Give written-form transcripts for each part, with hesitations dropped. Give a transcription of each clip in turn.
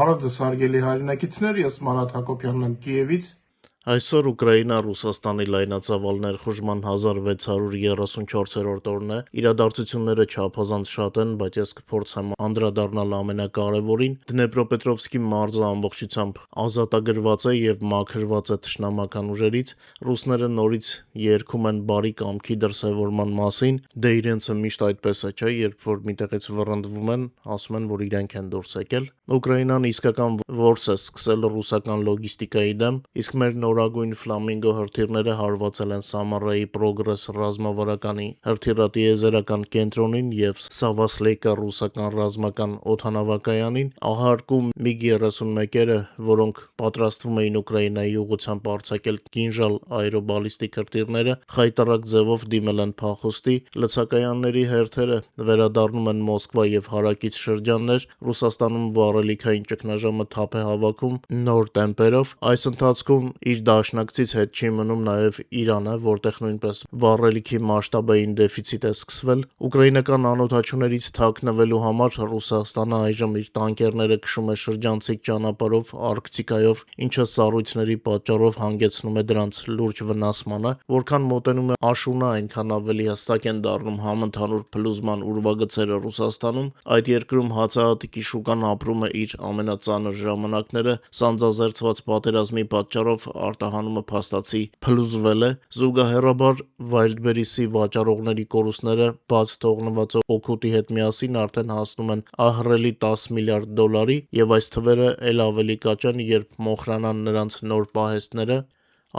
Բարև ձեզ հարգելի հայրենակիցներ, ես Մանատ Հակոբյանն եմ Կիևից։ Այսօր Ուկրաինա-Ռուսաստանի լայնածավալ ներխուժման 1634-րդ օրն է, իրադարձությունները չափազանց շատ են, բայց ես կփորձեմ անդրադառնալ ամենակարևորին։ Դնեպրոպետրովսկի մարզը ամբողջությամբ ազատագրված է եւ մաքրված է թշնամական ուժերից, ռուսները նորից երգում են բարի կամքի դրսևորման մասին, դե իրենցը միշտ այդպես է, չէ, երբ որ միտեղից վռնդվում են, ասում են, որ իրենք են դուրս եկել։ Ուկրաինան իսկական որս է սկսել ռուսական լոգիստիկայի դեմ, իսկ մեր նորագույն ֆլամինգո հրթիռները հարվածել են Սամարայի Պրոգրես ռազմավարականի հրթիռատիեզերական կենտրոնին եւ Սավասլեյկա ռուսական ռազմական օդանավակայանին, ահարկում MiG-31-երը, որոնք պատրաստվում էին Ուկրաինայի ուղղությամբ արձակել կինժալ աերոբալիստիկ հրթիռները, խայտառակ ձևով դիմել են փախուստի, լցակայանների հերթերը վերադառնում են Մոսկվա եւ հարակից շրջաններ, Ռուսաստանում վառելիքային ճգնաժամը թափ է հավաքում նոր տեմպերով, այս ընթացքում իր դաշնակցից հետ չի մնում նաև Իրանը, որտեղ նույնպես վառելիքի մասշտաբային դեֆիցիտ է սկսվել։ Ուկրաինական անօդաչուներից թաքնվելու համար Ռուսաստանը այժմ իր տանկերները քշում է շրջանցիկ ճանապարհով Արկտիկայով, ինչը սառույցների պատճառով հանգեցնում է դրանց լուրջ վնասմանը, որքան մոտենում է աշունը, այնքան ավելի հստակ են դառնում համընդհանուր փլուզման ուրվագծերը Ռուսաստանում։ Այդ երկրում հացահատիկի շուկան ապրում է իր ամենածանր ժամանակները, սանձազերծված պատերազմի պատճառով արտահանումը փաստացի փլուզվել է, զուգահեռաբար Wildberries-ի վաճառողների կորուստները բաց թողնված օգուտի հետ միասին արդեն հասնում են ահռելի 10 միլիարդ դոլարի եւ այս թվերը էլ ավելի կաճեն, երբ մոխրանան նրանց նոր պահեստները։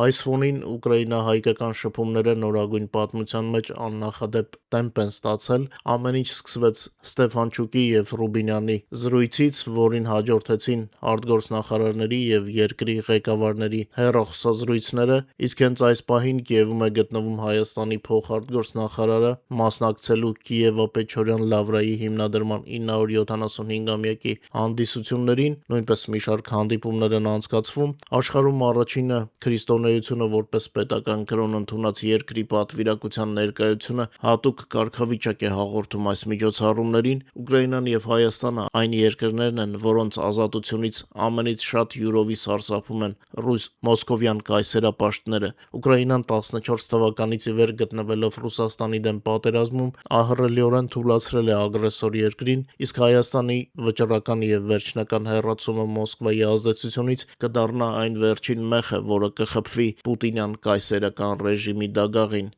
Այս ֆոնին ուկրաինա-հայկական շփումները նորագույն պատմության մեջ աննախադեպ տեմպ են ստացել, ամեն ինչ սկսվեց Ստեֆանչուկի եւ Ռուբինյանի զրույցից, որին հաջորդեցին արտգործնախարարների եւ երկրի ղեկավարների հեռախոսազրույցները, իսկ հենց այս պահին Կիևում է գտնվում Հայաստանի փոխարտգործնախարարը, մասնակցելու Կիևո-Պեչորյան Լավրայի հիմնադրման 975-ամյակի հանդիսություններին, նույնպես մի շարք հանդիպումներ են անցկացվում, աշխարհում առաջինը քրիստոնեությունը որպես պետական կրոն ընդունած երկրի պատվիրակության ներկայությունը հատուկ կարգավիճակ է հաղորդում այս միջոցառումներին, Ուկրաինան եւ Հայաստանը այն երկրներն են, որոնց ազատությունից ամենից շատ յուրովի սարսափում են ռուս մոսկովյան կայսերապաշտները։ Ուկրաինան 14 թվականից ի վեր գտնվելով Ռուսաստանի դեմ պատերազմում ահռելիորեն թուլացրել է ագրեսոր երկրին, իսկ Հայաստանի վճռական եւ վերջնական հեռացումը Մոսկվայի ազդեցությունից կդառնա այն վերջին մեխը, որը կխփվի պուտինյան կայսերական ռեժիմի դագաղին։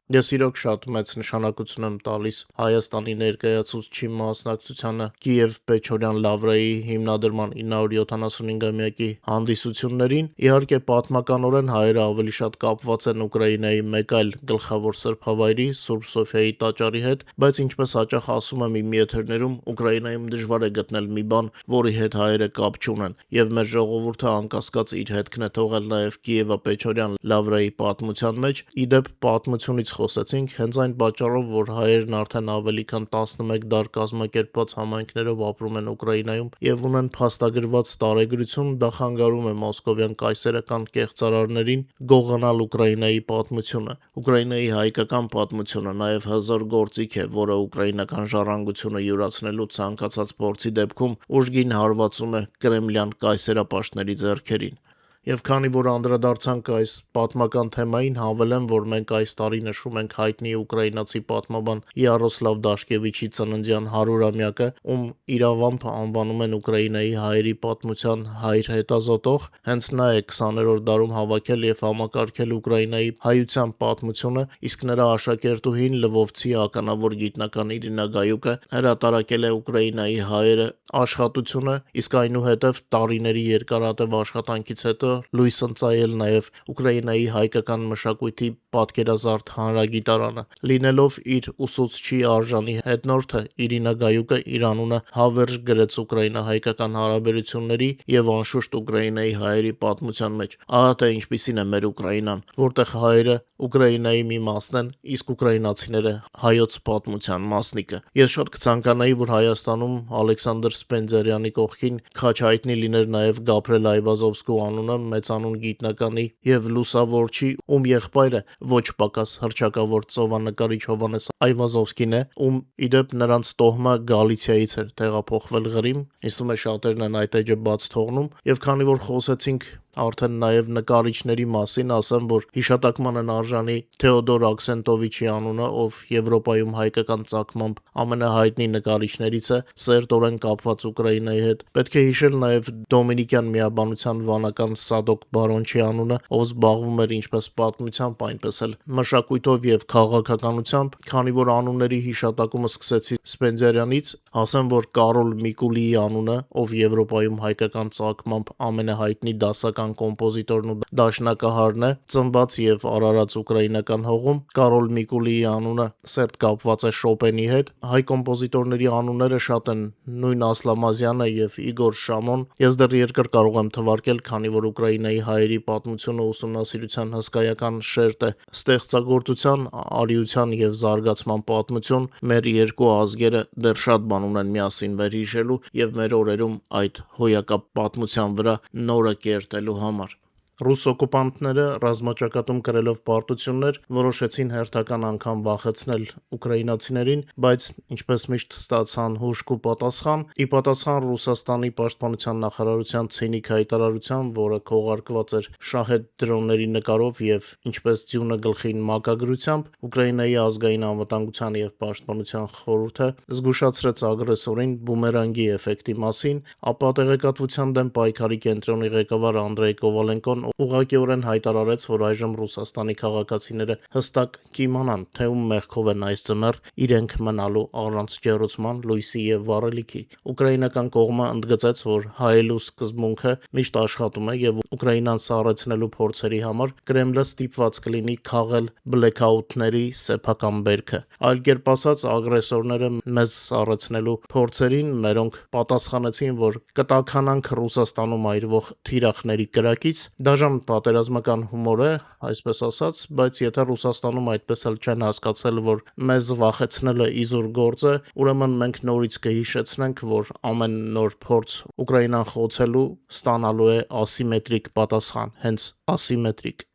Ես իրոք շատ մեծ նշանակություն եմ տալիս Հայաստանի ներկայացուցչի մասնակցությանը Կիև-Պեչորյան Լավրայի հիմնադրման 975-ամյակի հանդիսություններին։ Իհարկե, պատմականորեն հայերը ավելի շատ կապված են Ուկրաինայի մեկ այլ գլխավոր սրբավայրի Սուրբ Սոֆիայի տաճարի հետ, բայց ինչպես հաճախ ասում եմ իմ եթերներում, Ուկրաինայում դժվար է գտնել մի բան, որի հետ հայերը կապ չունեն, եւ մեր ժողովուրդը անկասկած իր հետքն է թողել նաեւ Կիևո-Պեչորյան Լավրայի պատմության մեջ։ Իդեպ պատմությունից խոսեցինք հենց այն պատճառով, որ հայերն արդեն ավելի քան 11 դար կազմակերպված համայնքներով ապրում են Ուկրաինայում եւ ունեն փաստագրված տարեգրություն, դա խանգարում է մոսկովյան կայսերական կեղծարարներին գողանալ Ուկրաինայի պատմությունը։ Ուկրաինայի հայկական պատմությունը նաեւ հզոր գործիք է, որը ուկրաինական ժառանգությունը յուրացնելու ցանկացած փորձի դեպքում ուժգին հարվածում է կրեմլյան կայսերապաշտների ձեռքերին։ Եվ քանի որ անդրադարձանք այս պատմական թեմային, հավելեմ, որ մենք այս տարի նշում ենք հայտնի ուկրաինացի պատմաբան Յարոսլավ Դաշկևիչի ծննդյան 100-ամյակը, ում իրավամբ անվանում են Ուկրաինայի հայերի պատմության հայր հետազոտող, հենց նա է 20-րդ դարում հավաքել եւ համակարգել Ուկրաինայի հայության պատմությունը, իսկ նրա աշակերտուհին լվովցի ականավոր գիտնական Իրինա Գայուկը հրատարակել է Ուկրաինայի հայերը աշխատությունը, իսկ այնուհետև տարիների երկարատև աշխատանքից հետո լույս ընծայել նաև Ուկրաինայի հայկական մշակույթի պատկերազարդ հանրագիտարանը։ Լինելով իր ուսուցչի արժանի հետնորդը, Իրինա Գայուկը իր անունը հավերժ գրեց ուկրաինա-հայկական հարաբերությունների եւ անշուշտ Ուկրաինայի հայերի պատմության մեջ։ Ահա թե ինչպիսին է մեր Ուկրաինան, որտեղ հայերը Ուկրաինայի մի մասն են, իսկ ուկրաինացիները հայոց պատմության մասնիկը։ Ես շատ կցանկանայի, որ Հայաստանում Ալեքսանդր Սպենդիարյանի կողքին քաչ հայտնի լիներ նաև Գաբրիել Այվազովսկու անունը, մեծանուն գիտնականի եւ լուսավորչի, ում եղբայրը ոչ պակաս հռչակավոր ծովանկարիչ Հովհաննես Այվազովսկին է, ում իդեպ նրանց տոհմը Գալիցիայից էր տեղափոխվել Ղրիմ, ինձ է շատերն են այդ էջը բաց թողնում, եւ քանի որ խոսեցինք արդեն նաև նկարիչների մասին, ասեմ, որ հիշատակման են արժանի Թեոդոր Աքսենտովիչի անունը, ով Եվրոպայում հայկական ծագմամբ ամենահայտնի նկարիչներից է, սերտորեն կապված Ուկրաինայի հետ։ Պետք է հիշել նաև Դոմինիկյան միաբանության վանական Սադոկ Բարոնչի անունը, ով զբաղվում էր ինչպես պատմությամբ, այնպես էլ մշակույթով եւ քաղաքականությամբ, քանի որ անունների հիշատակումը սկսեցի Սպենդիարյանից, ասեմ, որ Կարոլ Միկուլիի անունը, ով Եվրոպայում հայկական ծագմամբ ամենահայտնի դասական կոմպոզիտորն ու դաշնակահարն է, ծնված եւ արարած ուկրաինական հողում։ Կարոլ Միկուլիի անունը սերտ կապված է Շոպենի հետ։ Հայ կոմպոզիտորների անունները շատ են, նույն Ասլամազյանը եւ Իգոր Շամոն։ Ես դեռ երկր կարող եմ թվարկել, քանի որ Ուկրաինայի հայերի պատմությունը ուսումնասիրության հսկայական շերտ է, ստեղծագործության, արիության եւ զարգացման պատմություն։ Մեր երկու ազգերը դեռ շատ բան ունեն միասին վերհիշելու եւ մեր օրերում այդ հոյակապ պատմության վրա նորը կերտելու համար։ Ռուս օկուպանտները ռազմաճակատում կրելով պարտություններ որոշեցին հերթական անգամ վախեցնել ուկրաինացիներին, բայց ինչպես միշտ ստացան հուժք ու պատասխան։ Ի պատասխան Ռուսաստանի պաշտպանության նախարարության ցինիկ հայտարարության, որը քողարկված էր շահեդ դրոնների նկարով եւ ինչպես ձյունը գլխին մակագրությամբ, Ուկրաինայի ազգային անվտանգության եւ պաշտպանության խորհուրդը զգուշացրեց ագրեսորին բումերանգի էֆեկտի մասին, ապա տեղեկատվության դեմ պայքարի կենտրոնի ղեկավար Անդրեյ Կովալենկոն ուղղակիորեն հայտարարեց, որ այժմ Ռուսաստանի քաղաքացիները հստակ կիմանան, թե ում մեղքով են այս ձմեռ իրենք մնալու առանց ջեռուցման, լույսի եւ վառելիքի։ Ուկրաինական կողմը ընդգծեց, որ հայելու սկզբունքը միշտ աշխատում է եւ Ուկրաինան սառեցնելու փորձերի համար Կրեմլը ստիպված կլինի քաղել բլեքաութների սեփական բերքը։ Այլ կերպ ասած, ագրեսորները մեզ սառեցնելու փորձերին մերոնք պատասխանեցին, որ կտաքանանք Ռուսաստանում այրվող թիրախների կրակից։ Դաժան պատերազմական հումոր է, այսպես ասած, բայց եթե Ռուսաստանում այդպես էլ չեն հասկացել, որ մեզ վախեցնելը իզուր գործ է, ուրեմն մենք նորից կհիշեցնենք, որ ամեն նոր փորձ Ուկրաինան խոցելու ստանալու է ասիմետրիկ պատասխան, հենց ասիմետրիկ։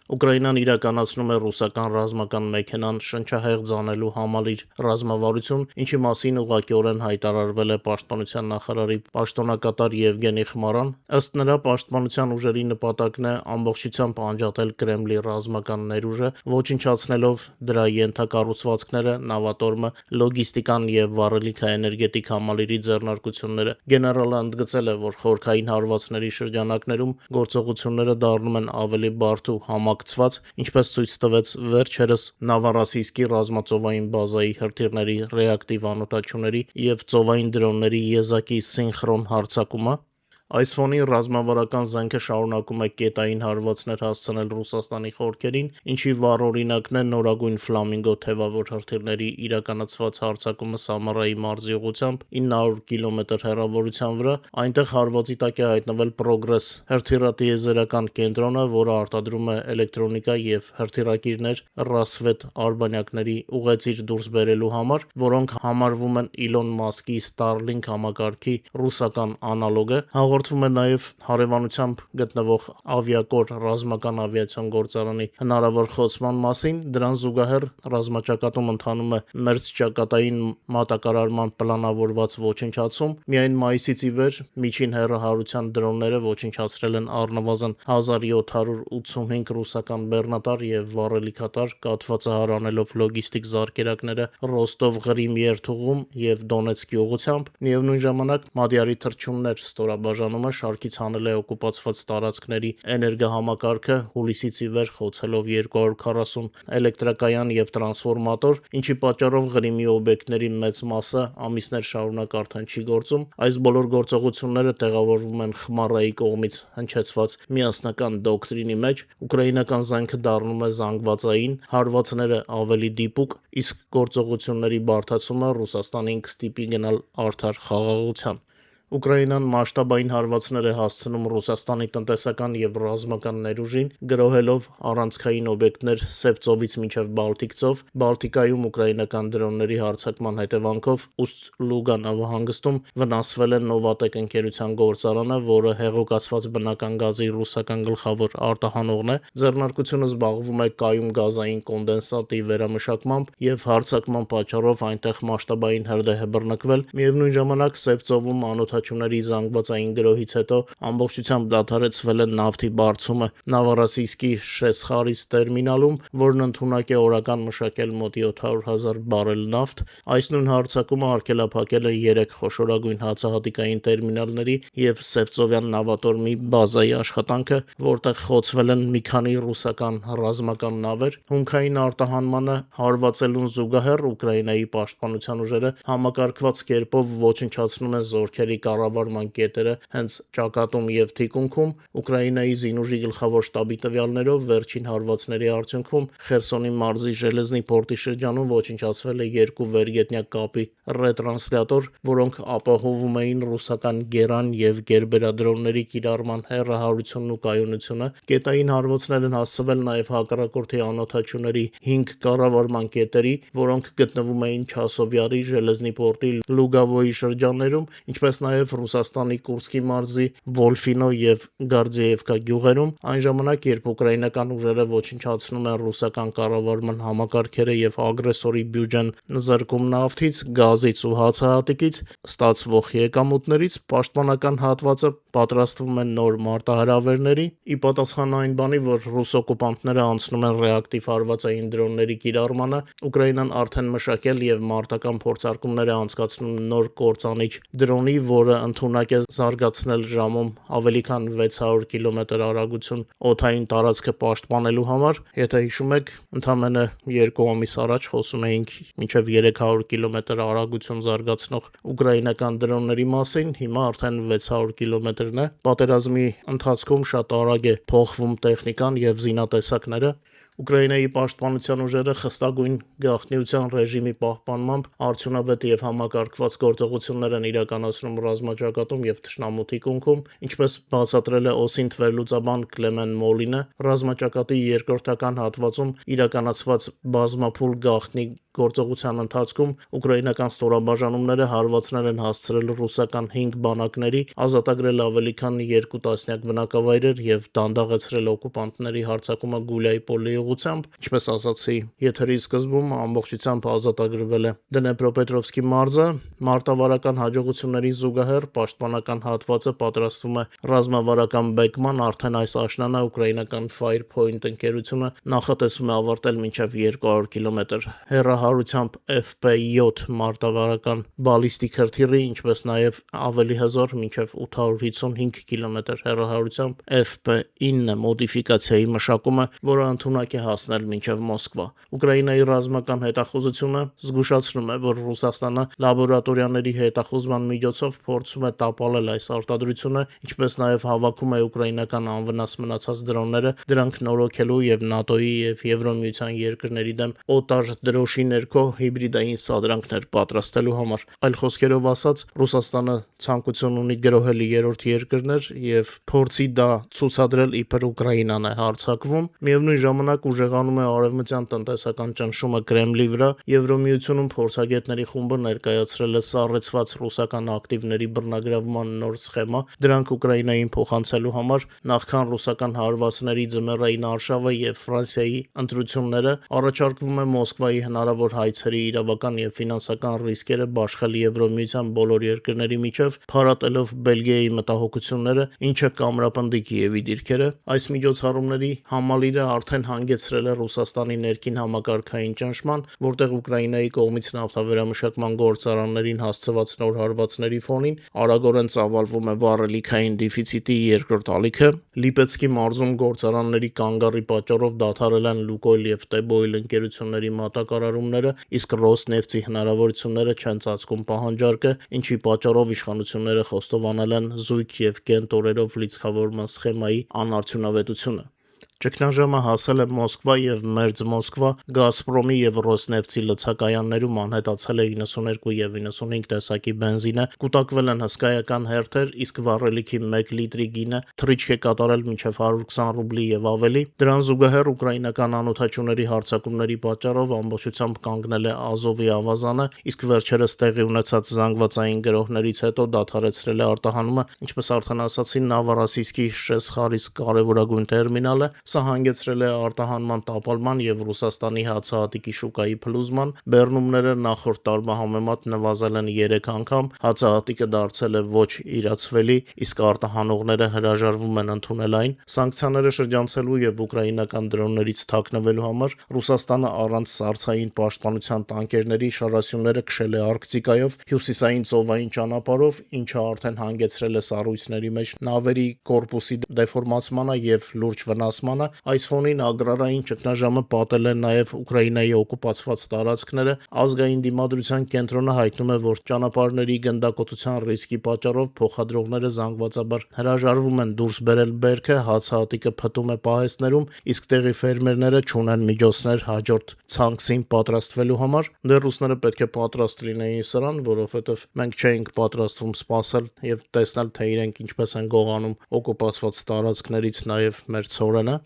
Ուկրաինան իրականացնում է ռուսական ռազմական մեքենան շնչահեղձ անելու համալիր ռազմավարություն, ինչի մասին ուղղակիորեն հայտարարվել է պաշտպանության նախարարի պաշտոնակատար Եվգենի Խմարան։ Ըստ նրա, պաշտպանության ուժերի նպատակն է ամբողջությամբ անջատել Կրեմլի ռազմական ներուժը, ոչնչացնելով դրա ենթակառուցվածքները, նավատորմը, լոգիստիկան եւ վառելիքաէներգետիկ համալիրի ձեռնարկությունները։ Գեներալը ընդգծել է, որ խորքային հարվածների շրջանակներում գործողությունները դառնում են ավելի բարդ ու համակցված, ինչպես ցույց տվեց վերջերս Նավառասիսկի ռազմածովային բազայի հրթիռների ռեակտիվ անօդաչուների եւ ծովային դրոնների եզակի սինխրոն հարձակումը։ Այս ֆոնին ռազմավարական զենքը շարունակում է կետային հարվածներ հասցնել Ռուսաստանի խորքերին, ինչի վառ օրինակն է նորագույն Ֆլամինգո թևավոր հրթիռների իրականացված հարձակումը Սամարայի մարզի ուղղությամբ 900 կիլոմետր հեռավորության վրա։ Այնտեղ հարվածի տակ է հայտնվել Պրոգրես հրթիռատիեզերական կենտրոնը, որը արտադրում է էլեկտրոնիկա եւ հրթիռակիրներ Ռասվետ արբանյակների ուղեծիր դուրս բերելու համար, որոնք համարվում են Իլոն Մասկի Starlink համակարգի ռուսական անալոգը։ Հաղորդվում է նաև հարևանությամբ գտնվող ավիակոր ռազմական ավիացիոն գործարանի հնարավոր խոցման մասին։ Դրան զուգահեռ ռազմաճակատում ընթանում է մերձճակատային մատակարարման պլանավորված ոչնչացում։ Միայն մայիսից ի վեր միջին հեռահարության դրոնները ոչնչացրել են առնվազն 1785 ռուսական բեռնատար եւ վառելիքատար, կաթվածահար անելով լոգիստիկ զարկերակները Ռոստով-Ղրիմ երթուղում եւ Դոնեցկի ուղղությամբ։ Միևնույն ժամանակ Մադիարի թռչուններ ստորաբաժանումը շարքից հանել է օկուպացված տարածքների էներգահամակարգը հուլիսից ի վեր խոցելով 240 էլեկտրակայան եւ տրանսֆորմատոր, ինչի պատճառով Ղրիմի օբյեկտների մեծ մասը ամիսներ շարունակ արդեն չի գործում։ Այս բոլոր գործողությունները տեղավորվում են Խմարայի կողմից հնչեցված միասնական դոկտրինի մեջ։ Ուկրաինական զենքը դառնում է զանգվածային, հարվածները ավելի դիպուկ, իսկ գործողությունների բարդացումը Ռուսաստանին կստիպի գնալ արդար խաղաղության։ Ուկրաինան մասշտաբային հարվածներ է հասցնում Ռուսաստանի տնտեսական եւ ռազմական ներուժին, գրոհելով առանցքային օբյեկտներ Սև ծովից մինչև Բալտիկ ծով, Բալտիկայում ուկրաինական դրոնների հարձակման հետևանքով Ուсть-Լուգա նավահանգստում վնասվել է Նովատեկ ընկերության գործարանը, որը հեղուկացված բնական գազի ռուսական գլխավոր արտահանողն է։ Ձեռնարկությունը զբաղվում է կայուն գազային կոնդենսատի վերամշակմամբ եւ հարձակման պատճառով այնտեղ մասշտաբային հրդեհ է բռնկվել։ Միևնույն ժամանակ Սև ծովում անօդաչուների զանգվածային գրոհից հետո ամբողջությամբ դադարեցվել է նավթի բարձումը Նավառոսիյսկի Շեսխարիս տերմինալում, որն ընդունակ է օրական մշակել մոտ 700,000 բարել նավթ։ Այս նույն հարձակումը արգելափակել է 3 խոշորագույն հացահատիկային տերմինալների եւ Սևծովյան նավատորմի բազայի աշխատանքը, որտեղ խոցվել են մի քանի ռուսական ռազմական նավեր։ Հումքային արտահանմանը հարվածելուն զուգահեռ Ուկրաինայի պաշտպանության ուժերը համակարգված կերպով ոչնչացնում են զորքերի կառավարման կետերը հենց ճակատում եւ թիկունքում։ Ուկրաինայի զինուժի գլխավոր շտաբի տվյալներով վերջին հարվածների արդյունքում Խերսոնի մարզի Ժելեզնի պորտի շրջանում ոչնչացվել է 2 վերգետնյա կապի ռետրանսլյատոր, որոնք ապահովում էին ռուսական գերան եւ գերբերադրոնների կիրառման հեռահարությունն ու կայունությունը։ Կետային հարվածներ են հասցվել նաեւ հակառակորդի անօդաչուների 5 կառավարման կետերի, որոնք գտնվում էին Չասովյարի, Ժելեզնի պորտի, Լուգավոյի շրջաններում, ինչպես նաեւ Ռուսաստանի Կուրսկի մարզի Վոլֆինո եւ Գարձիևկա գյուղերում, այն ժամանակ, երբ ուկրաինական ուժերը ոչնչացնում են ռուսական կառավարման համակարգերը եւ ագրեսորի բյուջեն զրկում նավթից, գազից ու հացահատիկից ստացվող եկամուտներից, պաշտպանական հատվածը պատրաստվում են նոր մարտահրավերների։ Ի պատասխան այն բանի, որ ռուս օկուպանտները անցնում են ռեակտիվ հարվածային դրոնների կիրառմանը, Ուկրաինան արդեն մշակել եւ մարտական փորձարկումներ է անցկացնում նոր կործանիչ դրոնի, որը ընդունակ է զարգացնել ժամում ավելի քան 600 կմ արագություն օդային տարածքը պաշտպանելու համար։ Եթե հիշում եք, ընդամենը 2 ամիս առաջ խոսում էինք մինչև 300 կմ արագություն զարգացնող ուկրաինական դրոնների մասին, հիմա արդեն 600 կմ-ն է։ Պատերազմի ընթացքում շատ արագ է փոխվում տեխնիկան եւ զինատեսակները։ Ուկրաինայի պաշտպանության ուժերը խստագույն գաղտնիության ռեժիմի պահպանմամբ արդյունավետ եւ համակարգված գործողություններ են իրականացնում ռազմաճակատում եւ թշնամու թիկունքում, ինչպես բացատրել է ՕՍԻՆՏ վերլուծաբան Կլեմեն Մոլինը, ռազմաճակատի երկրորդական հատվածում իրականացված բազմափուլ գաղտնի գործողության ընթացքում ուկրաինական ստորաբաժանումները հարվածներ են հասցրել ռուսական 5 բանակների, ազատագրել ավելի քան 2 տասնյակ բնակավայրեր եւ դանդաղեցրել օկուպանտների հարձակումը Գուլիայի պոլի ուղղությամբ, ինչպես ասացի եթերի սկզբում, ամբողջությամբ ազատագրվել է Դնեպրոպետրովսկի մարզը։ Մարտավարական հաջողությունների զուգահեռ պաշտպանական հատվածը պատրաստվում է ռազմավարական բեկման, արդեն այս աշնանը ուկրաինական Firepoint ընկերությունը նախատեսում է ավարտել մինչև 200 կմ հեռահարությամբ FP7 մարտավարական բալիստիկ հրթիռի, ինչպես նաև ավելի հզոր մինչև 855 կմ հեռահարությամբ FP9 մոդիֆիկացիայի մշակումը, որը ընդունակ է հասնել մինչև Մոսկվա։ Ուկրաինայի ռազմական հետախուզությունը զգուշացնում է, որ Ռուսաստանը լաբորատորիաների հետախուզման միջոցով փորձում է տապալել այս արտադրությունը, ինչպես նաև հավաքում է ուկրաինական անվնաս մնացած դրոնները, դրանք նորոգելու եւ ՆԱՏՕ-ի եւ Եվրոմիության երկրների դեմ օտար դրոշի ներքո հիբրիդային սադրանքներ պատրաստելու համար։ Այլ խոսքերով ասած, Ռուսաստանը ցանկություն ունի գրոհել երրորդ երկրներ եւ փորձի դա ցուցադրել իբր Ուկրաինան է հարձակվում։ Միևնույն ժամանակ ուժեղանում է արևմտյան տնտեսական ճնշումը Կրեմլի վրա։ Եվրոմիությունում փորձագետների խումբը ներկայացրել է սառեցված ռուսական ակտիվների բռնագրավման նոր սխեմա։ Դրանք Ուկրաինային փոխանցելու համար նախքան ռուսական հարվածների ձմեռային արշավը եւ Ֆրանսիայի ընտրությունները առաջարկվում է Մոսկվայի հնարավոր հայցերի իրավական եւ ֆինանսական ռիսկերը բաշխել Եվրոմիության բոլոր երկրների միջև, փարատելով Բելգիայի մտահոգությունները, ինչը կամրապնդի Կիևի դիրքերը։ Այս միջոցառումների համալիրը արդեն հանգեցրել է Ռուսաստանի ներքին համակարգային ճնշման, որտեղ Ուկրաինայի կողմից նավթավերամշակման գործարաններին հասցված նոր հարվածների ֆոնին արագորեն ծավալվում է վառելիքային դեֆիցիտի երկրորդ ալիքը։ Լիպեցկի մարզում գործարանների կանգառի պատճառով դադարել են Լուկոյլ եւ Տեբոյլ ընկերությունների մատակարարումները, իսկ Ռոսնեֆտի հնարավորությունները չեն ծածկում պահանջարկը, ինչի պատճառով իշխանությունները խոստովանել են զույգ եւ կենտ օրերով լիցքավորման սխեմայի անարդյունավետությունը։ Ճգնաժամը հասել է Մոսկվա եւ Մերձ Մոսկվա, Գազպրոմի եւ Ռոսնեֆտի լցակայաններում անհետացել է 92 եւ 95 տեսակի բենզինը, կուտակվել են հսկայական հերթեր, իսկ վառելիքի 1 լիտրի գինը թռիչք է կատարել մինչեւ 120 ռուբլի եւ ավելի։ Դրան զուգահեռ ուկրաինական անօթաչուների հարձակումների պատճառով ամբողջությամբ կանգնել է Ազովի ավազանը, իսկ վերջերս տեղի ունեցած զանգվածային գրոհներից հետո դադարեցրել է արտահանումը, ինչպես արդեն ասացի, Նավարասիսկի Շեսխարիսկ կարևորագույն տերմինալը։ Սա հանգեցրել է արտահանման տապալման եւ Ռուսաստանի հացահատիկի շուկայի փլուզման։ Բեռնումները նախորդ տարվա համեմատ նվազել են 3 անգամ, հացահատիկը դարձել է ոչ իրացվելի, իսկ արտահանողները հրաժարվում են ընդունել այն։ Սանկցիաները շրջանցելու եւ ուկրաինական դրոններից թաքնվելու համար Ռուսաստանը առանց սառցային պաշտպանության տանկերների շարասյունները քշել է Արկտիկայով, հյուսիսային ծովային ճանապարհով, ինչը արդեն հանգեցրել է սառույցների մեջ նավերի կորպուսի դեֆորմացմանը եւ լուրջ վնասմանը։ Այս ֆոնին ագրարային ճգնաժամը պատել է նաեւ Ուկրաինայի օկուպացված տարածքները։ Ազգային դիմադրության կենտրոնը հայտնում է, որ ճանապարհների գնդակոծության ռիսկի պատճառով փոխադրողները զանգվածաբար հրաժարվում են դուրս բերել բերքը, հացահատիկը փտում է պահեստներում, իսկ տեղի ֆերմերները չունեն միջոցներ հաջորդ ցանքսին պատրաստվելու համար։ Դեռ ռուսները պետք է պատրաստ լինեին սրան, որովհետև մենք չէինք պատրաստվում սպասել եւ տեսնել, թե իրենք ինչպես են գողանում օկուպացված տարածքներից նաեւ մեր ցորենը։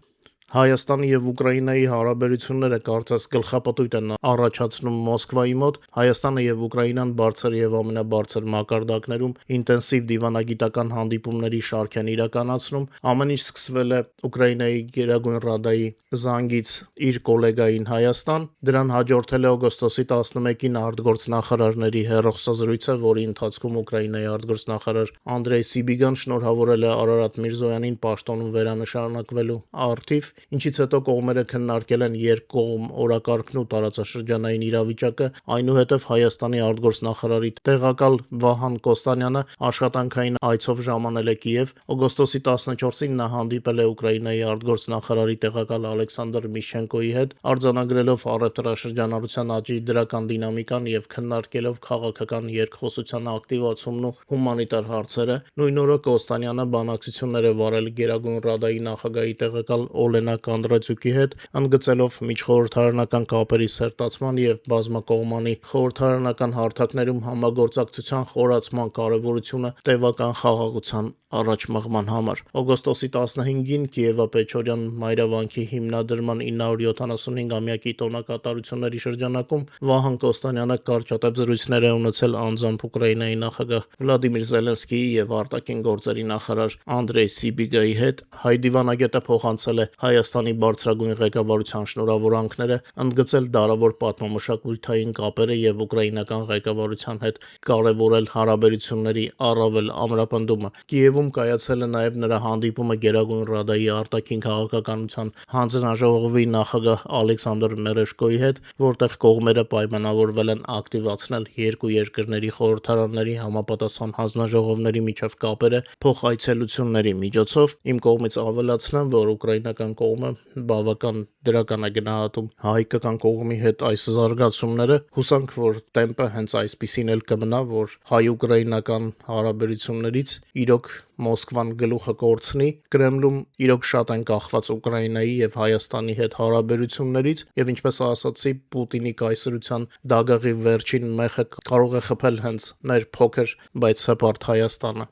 Հայաստանի եւ Ուկրաինայի հարաբերությունները կարծես գլխապտույտ են առաջացնում Մոսկվայի մոտ։ Հայաստանը եւ Ուկրաինան բարձր եւ ամենաբարձր մակարդակներում ինտենսիվ դիվանագիտական հանդիպումների շարք են իրականացնում։ Ամեն ինչ սկսվել է Ուկրաինայի Գերագույն ռադայի զանգից իր գոլեգային Հայաստան։ Դրան հաջորդել է օգոստոսի 11-ին արտգործնախարարների հեռախոսազրույցը, որի ընթացքում Ուկրաինայի արտգործնախարար Անդրեյ Սիբիգան շնորհավորել է Արարատ Միրզոյանին պաշտոնում վերանշանակվելու առթիվ, ինչից հետո կողմերը քննարկել են երկկողմ օրակարգն ու տարածաշրջանային իրավիճակը, այնուհետև Հայաստանի արտգործնախարարի տեղակալ Վահան Կոստանյանը աշխատանքային այցով ժամանել է Կիև։ Օգոստոսի 14-ին նա հանդիպել է Ուկրաինայի արտգործնախարարի տեղակալ Ալեքսանդր Միշչենկոյի հետ, արձանագրելով առևտրաշրջանառության աճի դրական դինամիկան եւ քննարկելով քաղաքական երկխոսության ակտիվացումն ու հումանիտար հարցերը։ Նույն օրը Կոստանյանը բանակցություններ է վարել Գերագույն ռադայի նախագահի տեղակալ Օլենա Կանդրատյուկի հետ, ընդգծելով միջխորհրդարանական կապերի սերտացման եւ բազմակողմանի խորհրդարանական հարթակներում համագործակցության խորացման կարեւորությունը տևական խաղաղության առաջ մղման համար։ Օգոստոսի 15-ին Կիևա-Պեչորյան մայրավանքի հիմնադրման 975-ամյակի տոնակատարությունների շրջանակում Վահան Կոստանյանը կարճատև զրույցներ է ունեցել անձամբ Ուկրաինայի նախագահ Վլադիմիր Զելենսկիի եւ արտաքին գործերի նախարար Անդրեյ Սիբիգայի հետ։ Հայ դիվանագետը փոխանցել է Հայաստանի բարձրագույն ղեկավարության շնորհավորանքները, ընդգծել դարավոր պատմամշակութային կապերը եւ ուկրաինական ղեկավարության հետ կարևորել հարաբերությունների առավել ամրապնդումը։ Կիևում կայացել է նաեւ նրա հանդիպումը Գերագույն ռադայի արտաքին քաղաքականության հանձնաժողովի նախագահ Ալեքսանդր Մերեշկոյի հետ, որտեղ կողմերը պայմանավորվել են ակտիվացնել երկու երկրների խորհրդարանների համապատասխան հանձնաժողովների միջև կապերը փոխայցելությունների միջոցով։ Իմ կողմից ավելացնեմ, որ ուկրաինական կողմը բավական դրական է գնահատում հայկական կողմի հետ այս զարգացումները։ Հուսանք, որ տեմպը հենց այսպիսին էլ կմնա, որ հայ-ուկրաինական հարաբերություններից իրոք Մոսկվան գլուխը կորցնի։ Կրեմլում իրոք շատ են կախված Ուկրաինայի եւ Հայաստանի հետ հարաբերություններից, եւ ինչպես ասացի, Պուտինի կայսրության դագաղի վերջին մեխը կարող է խփել հենց մեր փոքր, բայց հպարտ Հայաստանը։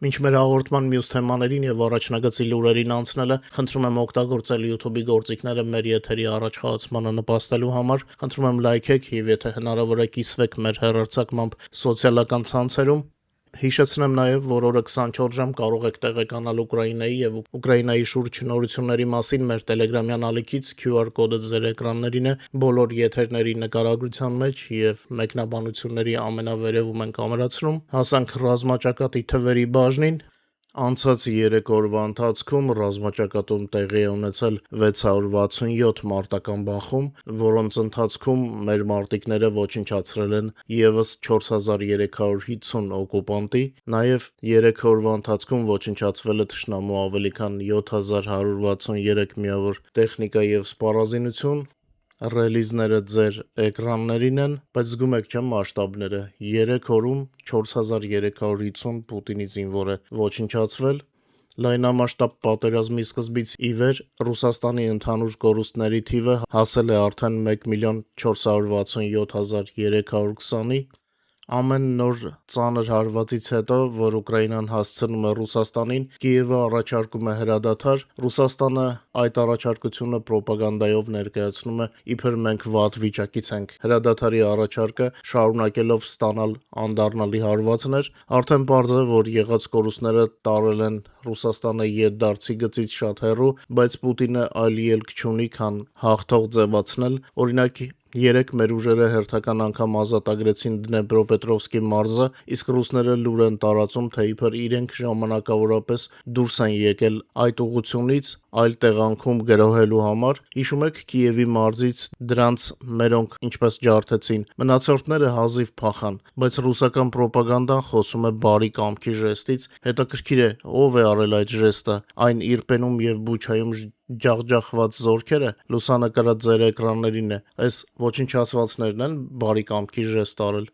Մինչ մեր հաղորդման մյուս թեմաներին եւ առաջնագծի լուրերին անցնելը, խնդրում եմ օգտագործել YouTube-ի գործիքները մեր եթերի առաջխաղացմանը նպաստելու համար։ Խնդրում եմ լայքեք եւ եթե հնարավոր է կիսվեք մեր հեռարձակմամբ սոցիալական ցանցերում։ Հիշեցնեմ նաև, որ օրը 24 ժամ կարող եք տեղեկանալ Ուկրաինայի եւ Ուկրաինայի շուրջ նորությունների մասին մեր Telegram-յան ալիքից, QR կոդը ձեր էկրաններին է, բոլոր եթերների նկարագրության մեջ եւ մեկնաբանությունների ամենավերևում ենք ամրացնում։ Հասանք ռազմաճակատի թվերի բաժնին։ Անցած 3 օրվա ընթացքում ռազմաճակատում տեղի է ունեցել 667 մարտական բախում, որոնց ընթացքում մեր մարտիկները ոչնչացրել են ևս 4350 օկուպանտի, նաև 3 օրվա ընթացքում ոչնչացվել է թշնամու ավելի քան 7163 միավոր տեխնիկա եւ սպառազինություն։ Ռելիզները ձեր էկրաններին են, բայց զգում եք չէ՞ մասշտաբները։ 3 օրում 4350 Պուտինի զինվոր է ոչնչացվել, Լայնամասշտաբ պատերազմի սկզբից ի վեր Ռուսաստանի ընդհանուր կորուստների թիվը հասել է արդեն 1,467,320-ի։ Ամեն նոր ծանր հարվածից հետո, որ Ուկրաինան հասցնում է Ռուսաստանին, Կիևը առաջարկում է հրադադար, Ռուսաստանը այդ առաջարկությունը պրոպագանդայով ներկայացնում է, իբր մենք վատ վիճակից ենք։ Հրադադարի առաջարկը շարունակելով ստանալ անդառնալի հարվածներ, արդեն պարզ է, որ եղած կորուստները տարել են Ռուսաստանը ետդարձի գծից շատ հեռու, բայց Պուտինը այլ ելք չունի, քան հաղթող ձևացնել, օրինակ երեկ մեր ուժերը հերթական անգամ ազատագրեցին Դնեպրոպետրովսկի մարզը, իսկ ռուսները լուր են տարածում, թե իբր իրենք ժամանակավորապես դուրս են եկել այդ ուղղությունից այլ տեղանքում գրոհելու համար։ Հիշում եք Կիևի մարզից դրանց մերոնք ինչպես ջարդեցին, մնացորդները հազիվ փախան, բայց ռուսական պրոպագանդան խոսում է բարի կամքի ժեստից, հետաքրքիր է ով է արել այդ ժեստը, այն Իրպենում եւ Բուչայում ջախջախված զորքերը, լուսանկարած ձեր էկրաններին է, այս ոչնչացվածներն են բարի կամքի ժեստ արել։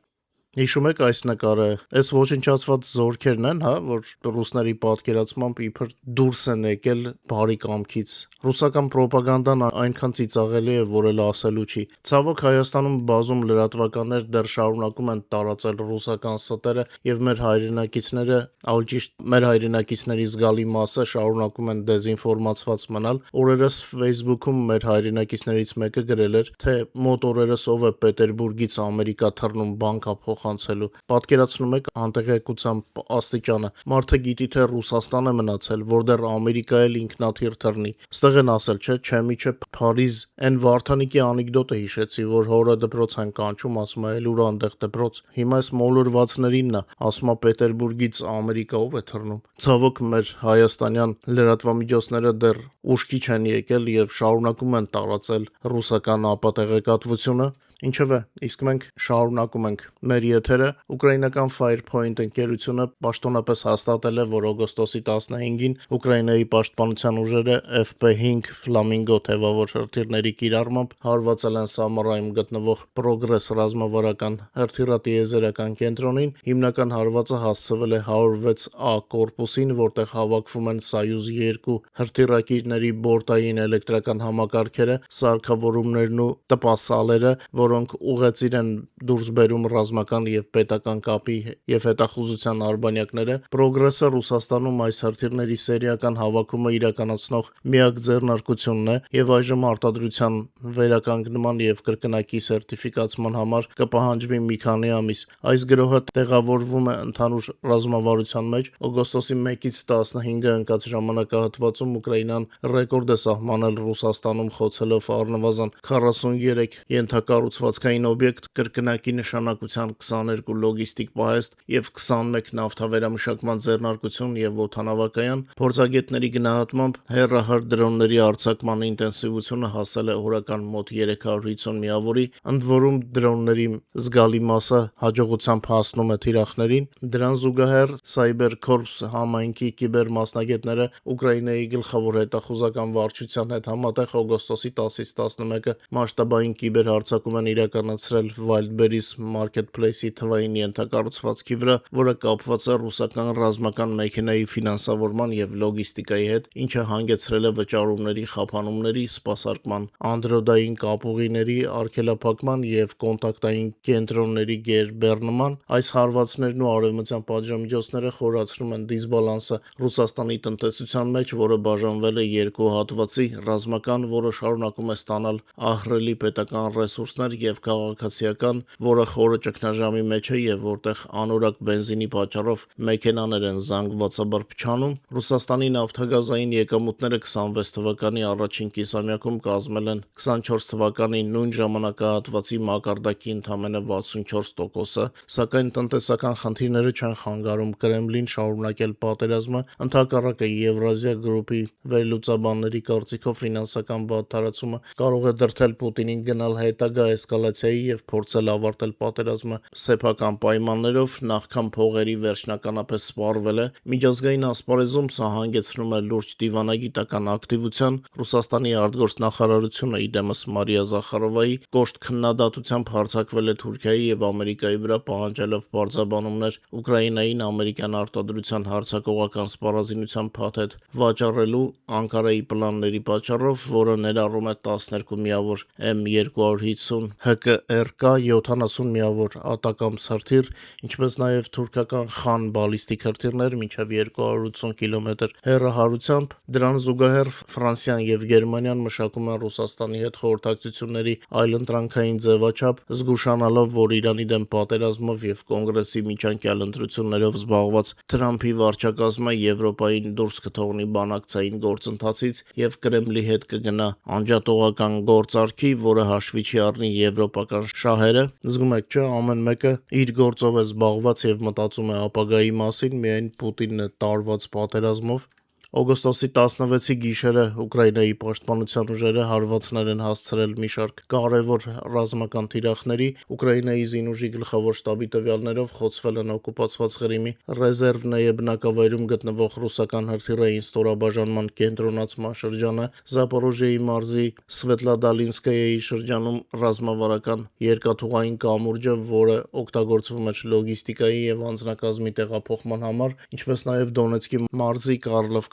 Հիշում եք այս նկարը, այս ոչնչացված զորքերն են, հա, որ ռուսների պատկերացմամբ իբր դուրս են եկել բարի կամքից։ Ռուսական պրոպագանդան այնքան ծիծաղելի է, որ էլ ասելու չի։ Ցավոք Հայաստանում բազում լրատվականներ դեռ շարունակում են տարածել ռուսական ստերը եւ մեր հայրենակիցները, ավելի ճիշտ մեր հայրենակիցների զգալի մասը շարունակում են դեզինֆորմացված մնալ։ Օրերս Facebook-ում մեր հայրենակիցներից մեկը գրել էր, թե մոտ օրերս ով է Պետերբուրգից Ամերիկա թռնում բանկա փոխանցելու։ Պատկերացնում եք անտեղեկության աստիճանը։ Մարդը գիտի, թե Ռուսաստան է մնացել, որտեղ Ամերիկա էլ ինքնաթիռ թռնի։ Ստեղ են ասել, չէ, միչե Փարիզ, այն Վարդանիկի անեկդոտը հիշեցի, որ հորը դպրոց են կանչում, ասում է, էլ ուր այնտեղ դպրոց։ Հիմա այս մոլորվածներինն է, ասում է Պետերբուրգից Ամերիկա ով է թռնում։ Ցավոք մեր հայաստանյան լրատվամիջոցները դեռ ուշքի չեն եկել եւ շարունակում են տարածել ռուսական ապատեղեկատվությունը։ Ինչևէ, իսկ մենք շարունակում ենք մեր եթերը։ Ուկրաինական Firepoint ընկերությունը պաշտոնապես հաստատել է, որ օգոստոսի 15-ին Ուկրաինայի պաշտպանության ուժերը FP5 Flamingo թևավոր հրթիռների կիրառմամբ հարվածել են Սամարայում գտնվող Progress ռազմավարական հրթիռատիեզերական կենտրոնին։ Հիմնական հարվածը հասցվել է 106A կորպուսին, որտեղ հավաքվում են Soyuz 2 հրթիռակիրների բորտային էլեկտրական համակարգերը, սարքավորումներն ու տպասալերը, որոնք ուղեծիր են դուրս բերում ռազմական եւ պետական կապի եւ հետախուզության արբանյակները։ Progress-ը Ռուսաստանում այս հրթիռների սերիական հավաքումը իրականացնող միակ ձեռնարկությունն է եւ այժմ արտադրության վերականգնման եւ կրկնակի սերտիֆիկացման համար կպահանջվի մի քանի ամիս։ Այս գրոհը տեղավորվում է ընդհանուր ռազմավարության մեջ։ Օգոստոսի 1-ից 15-ը ընկած ժամանակահատվածում Ուկրաինան ռեկորդ է սահմանել Ռուսաստանում խոցելով առնվազն 43 ենթակառուցվածքային օբյեկտ, կրկնակի նշանակության 22 լոգիստիկ պահեստ եւ 21 նավթավերամշակման ձեռնարկություն եւ օդանավակայան։ Փորձագետների գնահատմամբ հեռահար դրոնների արձակման ինտենսիվությունը հասել է օրական մոտ 350 միավորի, ընդ որում դրոնների զգալի մասը հաջողությամբ հասնում է թիրախներին։ Դրան զուգահեռ Cyber Corps համայնքի կիբերմասնագետները Ուկրաինայի գլխավոր հետախուզական վարչության հետ համատեղ օգոստոսի 10-ից 11-ը մասշտաբային կիբերհարձակում են իրականացրել Wildberries Marketplace-ի թվային ենթակառուցվածքի վրա, որը կապված է ռուսական ռազմական մեքենայի ֆինանսավորման եւ լոգիստիկայի հետ, ինչը հանգեցրել է վճարումների խափանումների, սպասարկման անդրոդային կապուղիների արգելափակման եւ կոնտակտային կենտրոնների գերբեռնման։ Այս հարվածներն ու արևմտյան պատժամիջոցները խորացնում են դիսբալանսը Ռուսաստանի տնտեսության մեջ, որը բաժանվել է երկու հատվածի՝ ռազմական, որը շարունակում է ստանալ ահռելի պետական ռեսուրսներ, եւ քաղաքացիական, որը խորը ճգնաժամի մեջ է եւ որտեղ անորակ բենզինի պատճառով մեքենաներ են զանգվածաբար փչանում։ Ռուսաստանի նավթագազային եկամուտները 26 թվականի առաջին կիսամյակում կազմել են 24 թվականի նույն ժամանակահատվածի մակարդակի ընդամենը 64%-ը, սակայն տնտեսական խնդիրները չեն խանգարում Կրեմլին շարունակել պատերազմը։ Ընդհակառակը Եվրազիա գրուպի վերլուծաբանների կարծիքով ֆինանսական վատթարացումը կարող է դրդել Պուտինին գնալ հետագա դեէսկալացիայի եւ փորձել ավարտել պատերազմը սեփական պայմաններով, նախքան փողերի վերջնականապես սպառվելը, միջազգային ասպարեզում սա հանգեցնում է լուրջ դիվանագիտական ակտիվության։ Ռուսաստանի արտգործնախարարությունը իդեմս Մարիա Զախարովայի կոշտ քննադատությամբ հարձակվել է Թուրքիայի եւ Ամերիկայի վրա, պահանջելով պարզաբանումներ Ուկրաինային ամերիկյան արտադրության հարձակողական սպառազինության փաթեթ վաճառելու Անկարայի պլանների պատճառով, որը ներառում է 12 միավոր M250 ՀԿՌԿ 70 միավոր ատակամ սրթիռ, ինչպես նաեւ թուրքական Խան բալիստիկ հրթիռներ մինչեւ 280 կիլոմետր հեռահարությամբ։ Դրան զուգահեռ Ֆրանսիան եւ Գերմանիան մշակում են Ռուսաստանի հետ խորհրդակցությունների այլընտրանքային ձևաչափ, զգուշանալով, որ Իրանի դեմ պատերազմով եւ կոնգրեսի միջանկյալ ընտրություններով զբաղված Թրամփի վարչակազմը Եվրոպային դուրս կթողնի բանակցային գործընթացից եւ Կրեմլի հետ կգնա անջատողական գործարքի, որը հաշվի չի առնի եվրոպական շահերը։ Զգում եք, չէ՞, ամեն մեկը իր գործով է զբաղված եւ մտածում է ապագայի մասին, միայն Պուտինն է տարված պատերազմով։ Օգոստոսի 16-ի գիշերը Ուկրաինայի պաշտպանության ուժերը հարվածներ են հասցրել մի շարք կարևոր ռազմական թիրախների։ Ուկրաինայի զինուժի գլխավոր շտաբի տվյալներով խոցվել են օկուպացված Ղրիմի ռեզերվնեյ բնակավայրում գտնվող ռուսական հրթիռային ստորաբաժանման կենտրոնացման շրջանը, Զապորոժիեի մարզի Սվետլադալինսկայի շրջանում ռազմավարական երկաթուղային կամուրջը, որը օգտագործվում էր լոգիստիկայի եւ անձնակազմի տեղափոխման համար, ինչպես նաեւ Դոնեցկի մարզի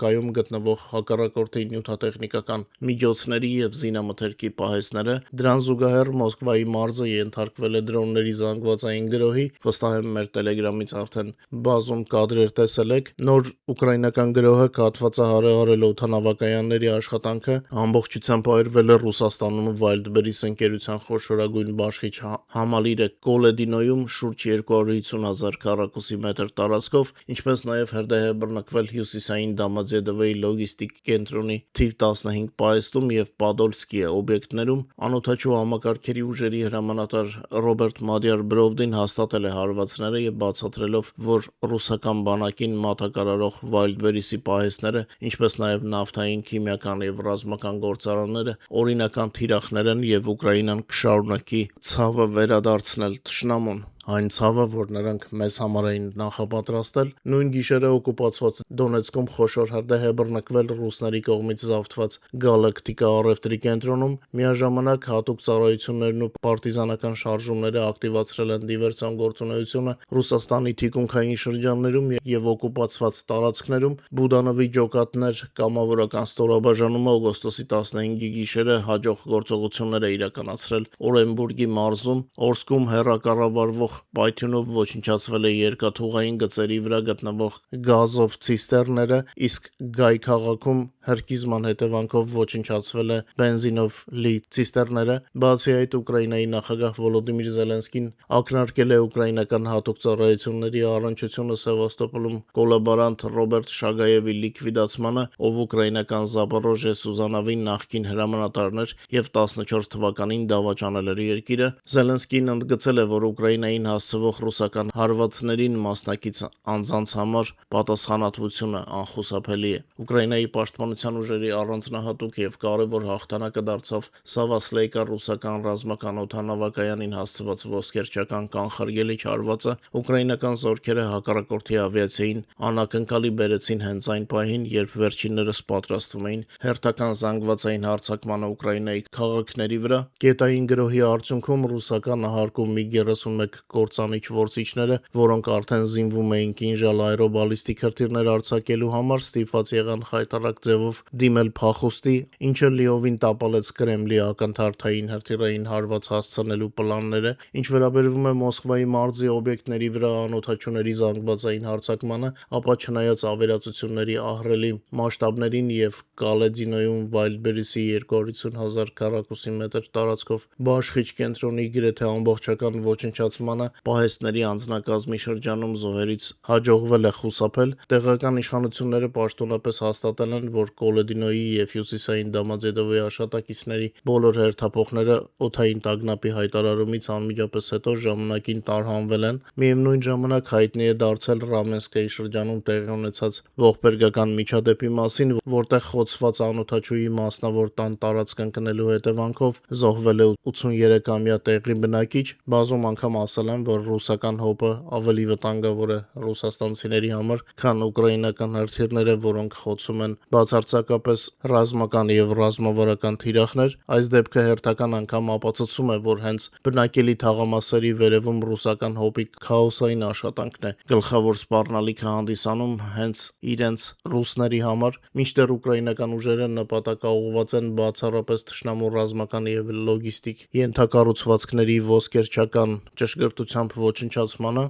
Կարլովկայում գտնվող հակառակորդի նյութատեխնիկական միջոցների եւ զինամթերքի պահեստները։ Դրան զուգահեռ Մոսկվայի մարզը ենթարկվել է դրոնների զանգվածային գրոհի, վստահ եմ մեր Telegram-ից արդեն բազում կադրեր տեսել եք։ Նոր ուկրաինական գրոհը կաթվածահարել օդանավակայանների աշխատանքը, ամբողջությամբ այրվել է Ռուսաստանում Wildberries ընկերության խոշորագույն բաշխիչ համալիրը Կոլեդինոյում շուրջ 250,000 քառակուսի մետր տարածքով, ինչպես նաեւ հրդեհ է բռնկվել հյուսիսային Դամադզեդովի լոգիստիկ կենտրոնի թիվ 15 պահեստում եւ Պադոլսկիա օբյեկտներում։ Անօդաչու համակարգերի ուժերի հրամանատար Ռոբերտ Մադյար Բրովդին հաստատել է հարվածները եւ բացատրելով, որ ռուսական բանակին մատակարարող Wildberries-ի պահեստները, ինչպես նաեւ նավթային, քիմիական եւ ռազմական գործարանները օրինական թիրախներ են եւ Ուկրաինան կշարունակի ցավը վերադարձնել թշնամուն։ Այն ցավը, որ նրանք մեզ համար էին նախապատրաստել։ Նույն գիշերը օկուպացված Դոնեցկում խոշոր հրդեհ է բռնկվել ռուսների կողմից զավթված Գալակտիկա առևտրի կենտրոնում։ Միաժամանակ հատուկ ծառայություններն ու պարտիզանական շարժումները ակտիվացրել են դիվերսիոն գործունեությունը Ռուսաստանի թիկունքային շրջաններում եւ օկուպացված տարածքներում։ Բուդանովի ջոկատներ կամավորական ստորաբաժանումը օգոստոսի 15-ի գիշերը հաջող գործողություններ է իրականացրել Օրենբուրգի մարզում, Օրսկում հեռակառավարվող պայթյունով ոչնչացվել է երկաթուղային գծերի վրա գտնվող գազով ցիստերները, իսկ Գայ քաղաքում հրկիզման հետևանքով ոչնչացվել է բենզինով լի ցիստերները։ Բացի այդ, Ուկրաինայի նախագահ Վոլոդիմիր Զելենսկին ակնարկել է ուկրաինական հատուկ ծառայությունների առնչությունը Սևաստոպոլում կոլաբորանտ Ռոբերտ Շագաևի լիկվիդացմանը, ով ուկրաինական Զապորոժե Սուզանավի նախկին հրամանատարն էր եւ 14 թվականին դավաճանել էր երկիրը։ Զելենսկին ընդգծել է, որ Ուկրաինային հասցվող ռուսական հարվածներին մասնակից անձանց համար պատասխանատվությունը անխուսափելի է։ Ուկրաինայի պաշտպանության ուժերի առանձնահատուկ եւ կարևոր հաղթանակը դարձավ Սավասլեյկա ռուսական ռազմական օդանավակայանին հասցված ոսկերչական կանխարգելիչ հարվածը։ Ուկրաինական զորքերը հակառակորդի ավիացիային անակնկալի բերեցին հենց այն պահին, երբ վերջիններս պատրաստվում էին հերթական զանգվածային հարձակմանը Ուկրաինայի քաղաքների վրա։ Կետային գրոհի արդյունքում ռուսական նահարկում MiG-31 կործանիչ որսիչները, որոնք արդեն զինվում էին կինժալ աերոբալիստիկ հրթիռներ արձակելու համար, ստիպված եղան խայտառակ ձևով դիմել փախուստի, ինչը լիովին տապալեց Կրեմլի ակնթարթային հրթիռային հարված հասցնելու պլանները։ Ինչ վերաբերվում է Մոսկվայի մարզի օբյեկտների վրա անօդաչուների զանգվածային հարձակմանը, ապա չնայած ավերածությունների ահռելի մասշտաբներին եւ Կալեդինոյում Wildberries-ի 250,000 քառակուսի մետր տարածքով բաշխիչ կենտրոնի գրեթե ամբողջական ոչնչացմանը, պահեստների անձնակազմի շրջանում զոհերից հաջողվել է խուսափել։ Տեղական իշխանությունները պաշտոնապես հաստատել են, որ Կոլեդինոյի եւ Հյուսիսային Դամադեդովի աշխատակիցների բոլոր հերթափոխները օդային տագնապի հայտարարումից անմիջապես հետո ժամանակին տարհանվել են։ Միևնույն ժամանակ հայտնի է դարձել Ռամենսկայի շրջանում տեղի ունեցած ողբերգական միջադեպի մասին, որտեղ խոցված անօդաչուի մասնավոր տան տարածք ընկնելու հետևանքով զոհվել է 83-ամյա տեղի բնակիչ։ Բազում անգամ ասել են, որ ռուսական հոպը ավելի վտանգավոր է ռուսաստանցիների համար, քան ուկրաինական հրթիռները, որոնք խոցում են բացարձակապես ռազմական եւ ռազմավարական թիրախներ։ Այս դեպքը հերթական անգամ ապացուցում է, որ հենց բնակելի թաղամասերի վերևում ռուսական հոպի քաոսային աշխատանքն է գլխավոր սպառնալիքը հանդիսանում հենց իրենց ռուսների համար, մինչդեռ ուկրաինական ուժերը նպատակաուղղված են բացառապես թշնամու ռազմական եւ լոգիստիկ ենթակառուցվածքների ոսկերչական ճշգրտությամբ ոչնչացմանը։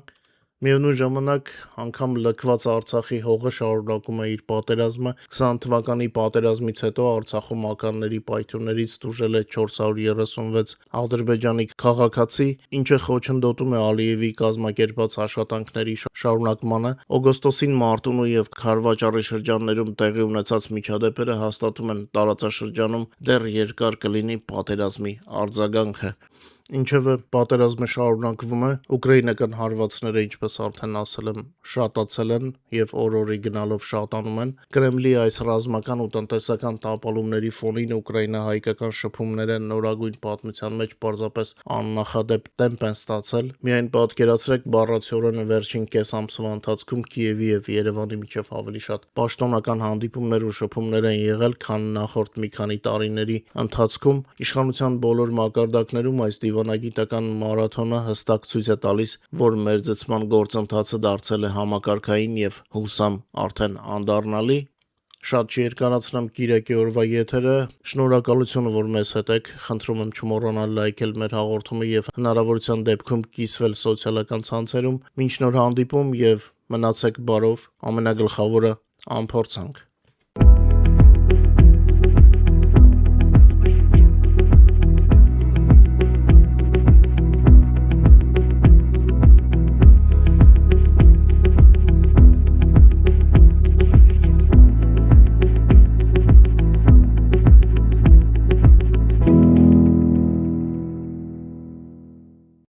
Միևնույն ժամանակ անգամ լքված Արցախի հողը շարունակում է իր պատերազմը։ 20 թվականի պատերազմից հետո Արցախում ականների պայթյուններից տուժել է 436 ադրբեջանի քաղաքացի, ինչը խոչընդոտում է Ալիևի կազմակերպած աշխատանքների շարունակմանը։ Օգոստոսին Մարտունու եւ Քարվաճառի շրջաններում տեղի ունեցած միջադեպերը հաստատում են տարածաշրջանում դեռ երկար կլինի պատերազմի արձագանքը։ Ինչևէ, պատերազմը շարունակվում է, ուկրաինական հարվածները, ինչպես արդեն ասել եմ, շատացել են եւ օր-օրի գնալով շատանում են։ Կրեմլի այս ռազմական ու տնտեսական տապալումների ֆոնին ուկրաինա-հայկական շփումները նորագույն պատմության մեջ պարզապես աննախադեպ տեմպ են ստացել։ Միայն պատկերացրեք բառացիորեն վերջին կես ամսվա ընթացքում Կիևի եւ Երևանի միջև ավելի շատ պաշտոնական հանդիպումներ ու շփումներ են եղել, քան նախորդ մի քանի տարիների ընթացքում։ Իշխանության բոլոր մակարդակներում այս դիվանագիտական մարաթոնը հստակ ցույց է տալիս, որ մերձեցման գործընթացը դարձել է համակարգային եւ հուսամ արդեն անդառնալի։ Շատ չերկարացնեմ կիրակի օրվա եթերը։ Շնորհակալություն, որ մեզ հետ եք։ Խնդրում եմ չմոռանալ լայքել մեր հաղորդումը եւ հնարավորության դեպքում կիսվել սոցիալական ցանցերում։ Մինչ նոր հանդիպում եւ մնացեք բարով, ամենագլխավորը՝ անփորձանք։